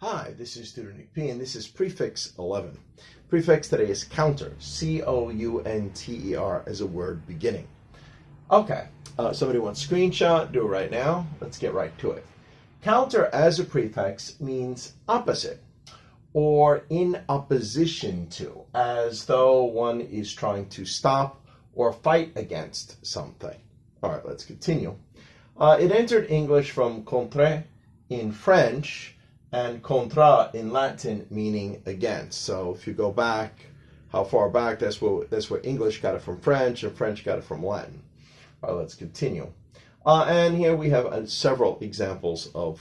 Hi, this is Tutor and this is Prefix 11. Prefix today is counter, C-O-U-N-T-E-R, as a word beginning. Okay, somebody wants a screenshot, do it right now. Let's get right to it. Counter as a prefix means opposite or in opposition to, as though one is trying to stop or fight against something. All right, let's continue. It entered English from contre in French and contra in Latin, meaning against. So if you go back, how far back, that's where English got it from French, and French got it from Latin. All right, let's continue. And here we have several examples of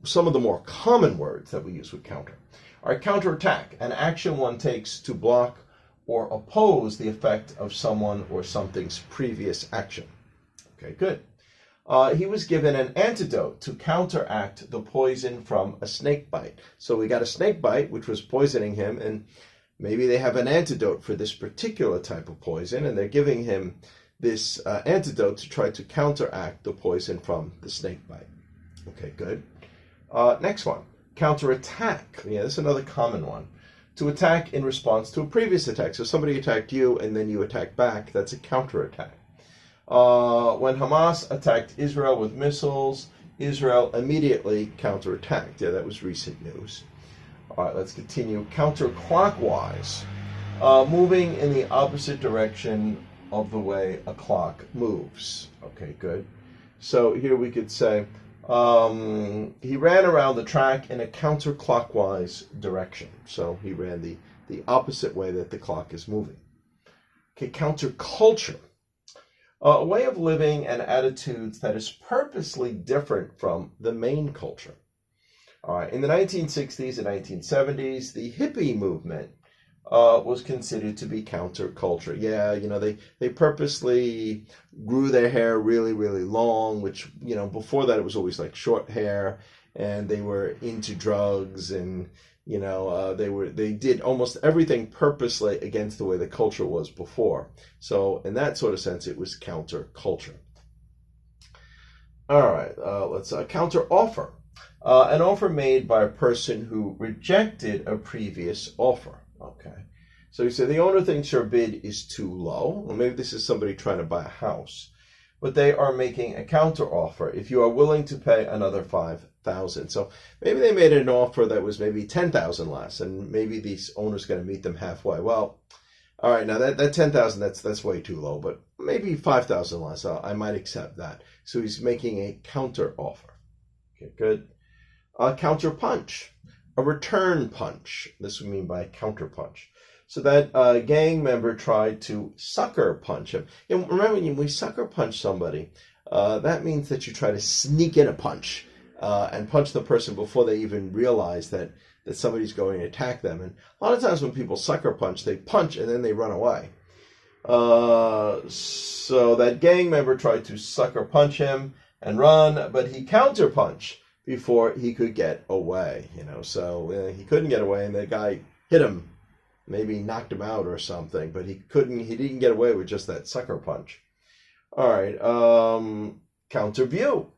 some of the more common words that we use with counter. All right, counterattack, an action one takes to block or oppose the effect of someone or something's previous action. Okay, good. He was given an antidote to counteract the poison from a snake bite. So we got a snake bite, which was poisoning him, and maybe they have an antidote for this particular type of poison, and they're giving him this antidote to try to counteract the poison from the snake bite. Okay, good. Next one, counterattack. Yeah, this is another common one. To attack in response to a previous attack. So somebody attacked you, and then you attack back. That's a counterattack. When Hamas attacked Israel with missiles, Israel immediately counterattacked. Yeah, that was recent news. All right, let's continue. Counterclockwise, moving in the opposite direction of the way a clock moves. Okay, good. So here we could say, he ran around the track in a counterclockwise direction. So he ran the opposite way that the clock is moving. Okay, counterculture. A way of living and attitudes that is purposely different from the main culture. All right, in the 1960s and 1970s, the hippie movement was considered to be counterculture. Yeah, you know, they purposely grew their hair really, really long, which, you know, before that it was always like short hair, and they were into drugs, and you know, they did almost everything purposely against the way the culture was before. So in that sort of sense, it was counterculture. All right, let's counter offer. An offer made by a person who rejected a previous offer. Okay, so you say the owner thinks your bid is too low. Well, maybe this is somebody trying to buy a house, but they are making a counter offer. If you are willing to pay another $5,000, so maybe they made an offer that was maybe $10,000 less, and maybe these owners going to meet them halfway. Well, all right, now that $10,000 that's way too low, but maybe $5,000 less. I might accept that. So he's making a counter offer. Okay, good. Counter punch, a return punch. This would mean by counter punch. So that gang member tried to sucker punch him. And remember, when we sucker punch somebody, that means that you try to sneak in a punch and punch the person before they even realize that somebody's going to attack them. And a lot of times when people sucker punch, they punch and then they run away. So that gang member tried to sucker punch him and run, but he counter punched before he could get away. You know, so he couldn't get away, and the guy hit him. Maybe knocked him out or something, but he didn't get away with just that sucker punch. All right, counter view.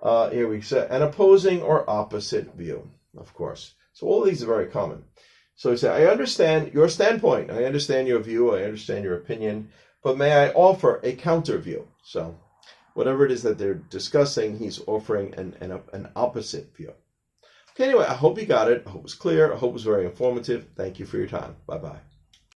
Here we say an opposing or opposite view, of course. So all these are very common. So we say, I understand your standpoint, I understand your view, I understand your opinion, but may I offer a counter view? So whatever it is that they're discussing, he's offering an opposite view. Okay, anyway, I hope you got it. I hope it was clear. I hope it was very informative. Thank you for your time. Bye-bye.